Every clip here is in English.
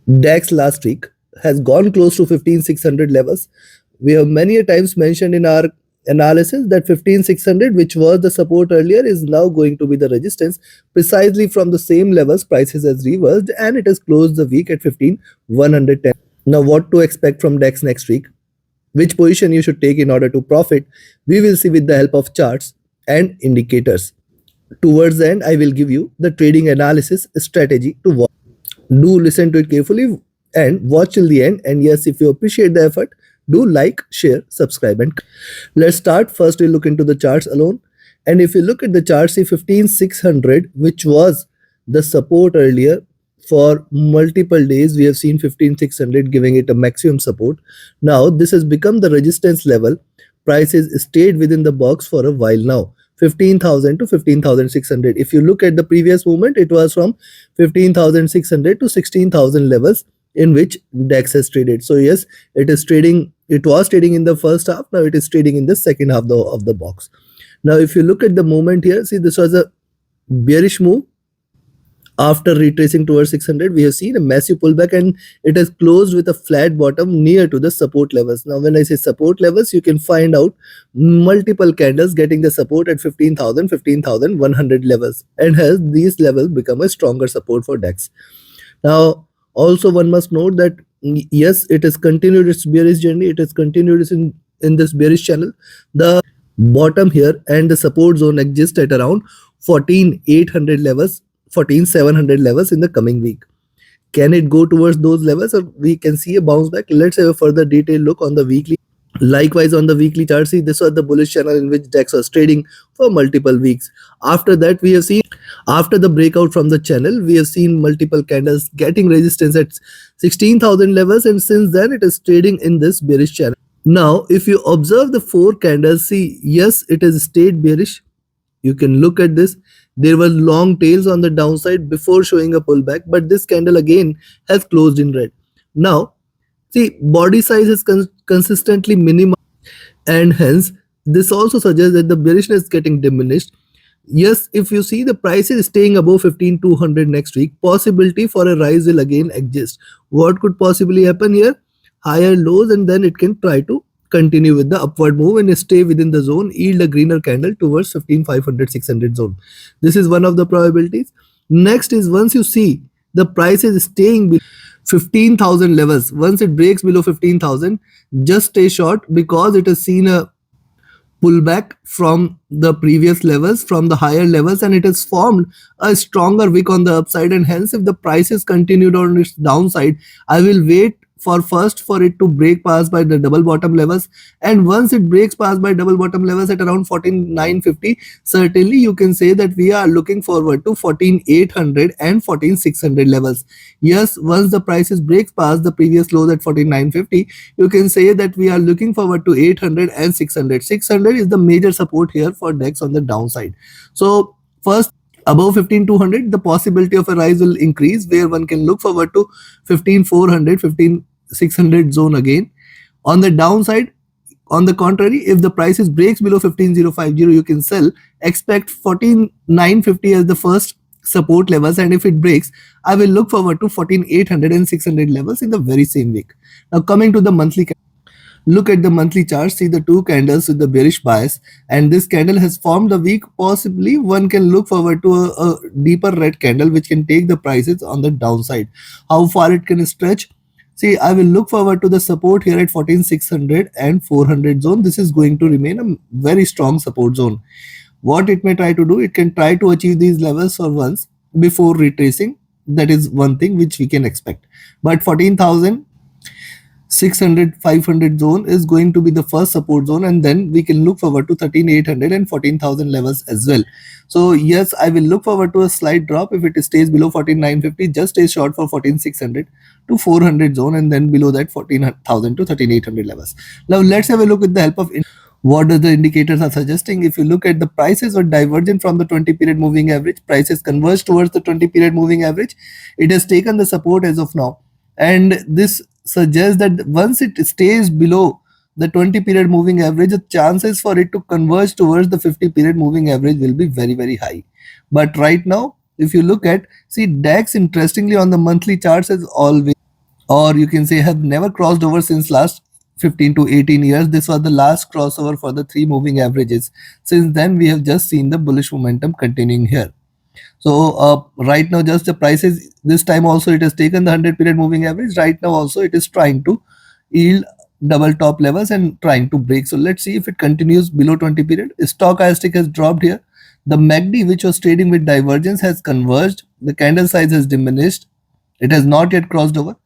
DAX last week has gone close to 15,600 levels. We have many a times mentioned in our analysis that 15,600, which was the support earlier, is now going to be the resistance. Precisely from the same levels, prices has reversed and it has closed the week at 15,110. Now, what to expect from DAX next week? Which position you should take in order to profit? We will see with the help of charts and indicators. Towards the end, I will give you the trading analysis strategy to watch. Do listen to it carefully and watch till the end. And yes, if you appreciate the effort, do like, share, subscribe, and let's start. First, we look into the charts alone. And if you look at the chart, see 15,600, which was the support earlier for multiple days. We have seen 15,600 giving it a maximum support. Now, this has become the resistance level. Prices stayed within the box for a while now. 15,000 to 15,600. If you look at the previous movement, it was from 15,600 to 16,000 levels in which DAX has traded. So yes, it is trading. It was trading in the first half. Now it is trading in the second half of the box. Now, if you look at the movement here, see this was a bearish move. After retracing towards 600, we have seen a massive pullback and it has closed with a flat bottom near to the support levels. Now, when I say support levels, you can find out multiple candles getting the support at 15,000, 15,100 levels, and has these levels become a stronger support for DAX. Now, also one must note that yes, it has continued its bearish journey. It has continued in this bearish channel. The bottom here and the support zone exist at around 14,800 levels, 14,700 levels in the coming week. Can it go towards those levels, or we can see a bounce back? Let's have a further detailed look on the weekly. Likewise, on the weekly chart, see this was the bullish channel in which DAX was trading for multiple weeks. After that, we have seen, after the breakout from the channel, we have seen multiple candles getting resistance at 16,000 levels, and since then it is trading in this bearish channel. Now, if you observe the four candles, see, yes, it has stayed bearish. You can look at this. There were long tails on the downside before showing a pullback, but this candle again has closed in red. Now, see, body size is consistently minimized, and hence this also suggests that the bearishness is getting diminished. Yes, if you see the price is staying above 15,200 next week, possibility for a rise will again exist. What could possibly happen here? Higher lows, and then it can try to continue with the upward move and stay within the zone, yield a greener candle towards 15,500, 600 zone. This is one of the probabilities. Next is, once you see the price is staying below 15,000 levels, once it breaks below 15,000, just stay short, because it has seen a pullback from the previous levels, from the higher levels, and it has formed a stronger wick on the upside, and hence if the prices continued on its downside, I will wait for it to break past by the double bottom levels, and once it breaks past by double bottom levels at around 14,950, certainly you can say that we are looking forward to 14,800 and 14,600 levels. Yes, once the prices breaks past the previous lows at 14,950, you can say that we are looking forward to 800 and 600. 600 is the major support here for DAX on the downside. So first, above 15,200, the possibility of a rise will increase, where one can look forward to 15,400, 15,600 zone again. On the downside, on the contrary, if the prices breaks below 15,050, you can sell. Expect 14,950 as the first support levels, and if it breaks, I will look forward to 14,800 and 600 levels in the very same week. Now, coming to the monthly. Look at the monthly chart, see the two candles with the bearish bias, and this candle has formed the week. Possibly one can look forward to a deeper red candle which can take the prices on the downside. How far it can stretch? See, I will look forward to the support here at 14,600 and 400 zone. This is going to remain a very strong support zone. What it may try to do, it can try to achieve these levels for once before retracing. That is one thing which we can expect. But 14,600, 500 zone is going to be the first support zone, and then we can look forward to 13,800 and 14,000 levels as well. So yes, I will look forward to a slight drop if it stays below 14,950. Just stay short for 14,600 to 400 zone, and then below that 14,000 to 13,800 levels. Now let's have a look with the help of what the indicators are suggesting. If you look at the prices were divergent from the 20 period moving average, prices converge towards the 20 period moving average. It has taken the support as of now, and this suggests that once it stays below the 20 period moving average, the chances for it to converge towards the 50 period moving average will be very, very high. But right now, if you look at, see, DAX interestingly on the monthly charts has always or you can say have never crossed over since last 15 to 18 years. This was the last crossover for the 3 moving averages. Since then, we have just seen the bullish momentum continuing here. So right now, just the prices, this time also it has taken the 100 period moving average. Right now also it is trying to yield double top levels and trying to break. So let's see if it continues below 20 period. Stochastic has dropped here. The MACD, which was trading with divergence, has converged. The candle size has diminished. It has not yet crossed over.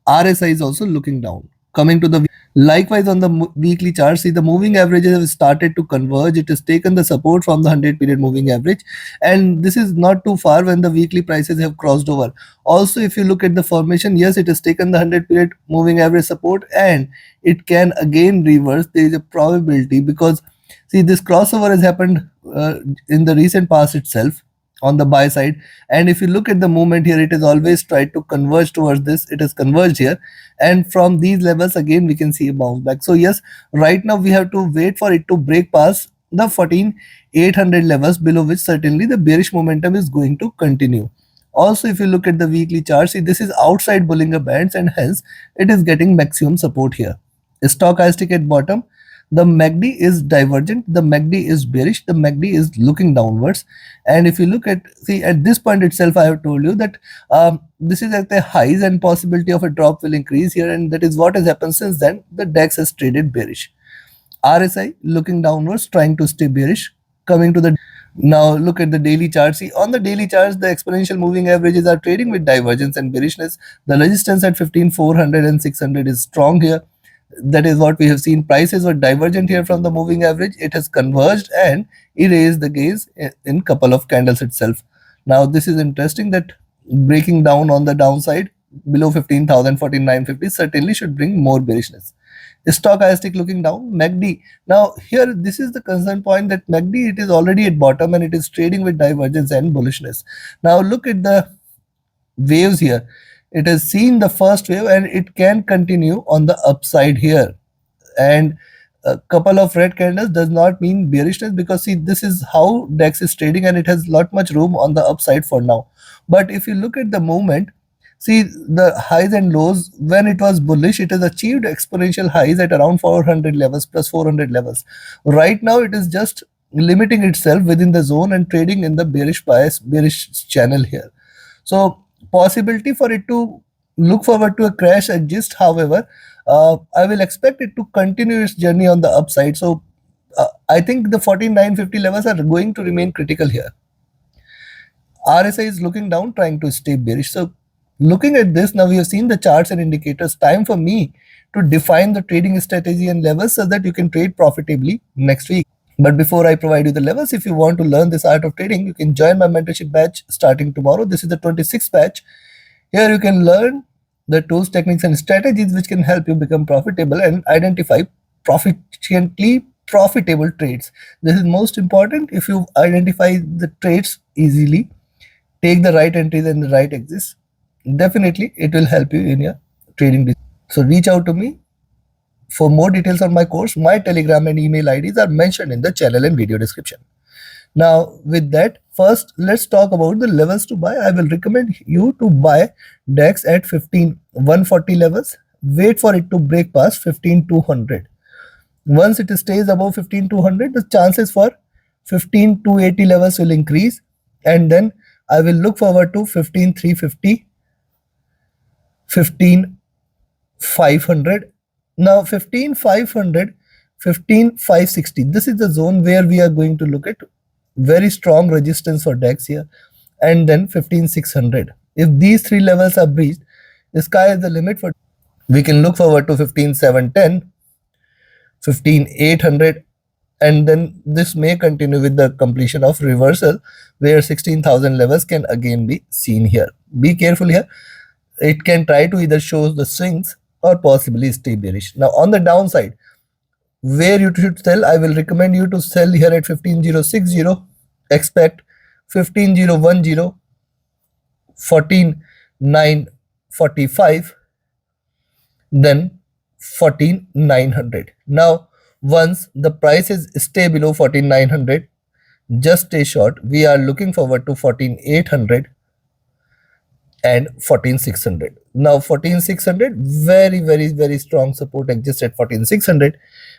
RSI is also looking down. Coming to the likewise on the weekly chart, see the moving averages have started to converge. It has taken the support from the 100 period moving average, and this is not too far when the weekly prices have crossed over. Also, if you look at the formation, yes, it has taken the 100 period moving average support, and it can again reverse. There is a probability because see this crossover has happened in the recent past itself on the buy side, and if you look at the movement here, it has always tried to converge towards this. It has converged here, and from these levels again we can see a bounce back. So yes, right now we have to wait for it to break past the 14,800 levels, below which certainly the bearish momentum is going to continue. Also, if you look at the weekly chart, see this is outside Bollinger Bands, and hence it is getting maximum support here. Stochastic at bottom, the MACD is divergent, the MACD is bearish, the MACD is looking downwards. And if you look at, see at this point itself, I have told you that this is at the highs and possibility of a drop will increase here, and that is what has happened since then. The DAX has traded bearish. RSI looking downwards, trying to stay bearish. Coming to the now look at the daily chart. See on the daily charts, the exponential moving averages are trading with divergence and bearishness. The resistance at 15,400 and 600 is strong here. That is what we have seen. Prices were divergent here from the moving average. It has converged and erased the gaze in couple of candles itself. Now this is interesting that breaking down on the downside below 15,000, 14,950 certainly should bring more bearishness. Stochastic looking down. MACD, now here this is the concern point, that MACD, it is already at bottom and it is trading with divergence and bullishness. Now look at the waves here. It has seen the first wave and it can continue on the upside here, and a couple of red candles does not mean bearishness, because see this is how DAX is trading and it has lot much room on the upside for now. But if you look at the movement, see the highs and lows, when it was bullish it has achieved exponential highs at around 400 levels plus 400 levels. Right now it is just limiting itself within the zone and trading in the bearish bias, bearish channel here. So possibility for it to look forward to a crash exists. However, I will expect it to continue its journey on the upside. So I think the 14,950 levels are going to remain critical here. RSI is looking down, trying to stay bearish. So looking at this, now we have seen the charts and indicators. Time for me to define the trading strategy and levels so that you can trade profitably next week. But before I provide you the levels, if you want to learn this art of trading, you can join my mentorship batch starting tomorrow. This is the 26th batch. Here you can learn the tools, techniques, and strategies which can help you become profitable and identify proficiently profitable trades. This is most important. If you identify the trades easily, take the right entries and the right exits, definitely it will help you in your trading. So reach out to me. For more details on my course, my Telegram and email IDs are mentioned in the channel and video description. Now, with that, first let's talk about the levels to buy. I will recommend you to buy DAX at 15,140 levels. Wait for it to break past 15,200. Once it stays above 15,200, the chances for 15,280 levels will increase, and then I will look forward to 15,350, 15,500. Now 15,500, 15,560, this is the zone where we are going to look at very strong resistance for DAX here, and then 15,600. If these three levels are breached, the sky is the limit for. We can look forward to 15,710, 15,800, and then this may continue with the completion of reversal where 16,000 levels can again be seen here. Be careful here. It can try to either show the swings or possibly stay bearish. Now on the downside, where you should sell, I will recommend you to sell here at 15,060, expect 15,010, 14,945, then 14,900. Now once the prices stay below 14,900, just stay short. We are looking forward to 14,800, and 14600. Now 14600, very strong support exists at 14600,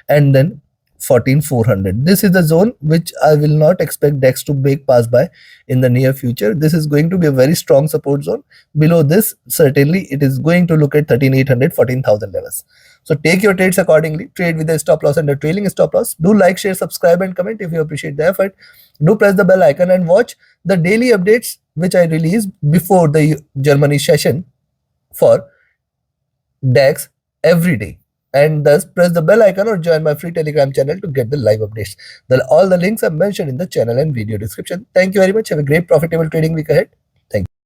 and then 14400. This is the zone which I will not expect DEX to break past by in the near future. This is going to be a very strong support zone. Below this, certainly it is going to look at 13800, 14000 levels. So take your trades accordingly. Trade with a stop loss and a trailing stop loss. Do like, share, subscribe, and comment if you appreciate the effort. Do press the bell icon and watch the daily updates which I release before the Germany session for DEX every day. And thus press the bell icon or join my free Telegram channel to get the live updates. All the links are mentioned in the channel and video description. Thank you very much. Have a great profitable trading week ahead. Thank you.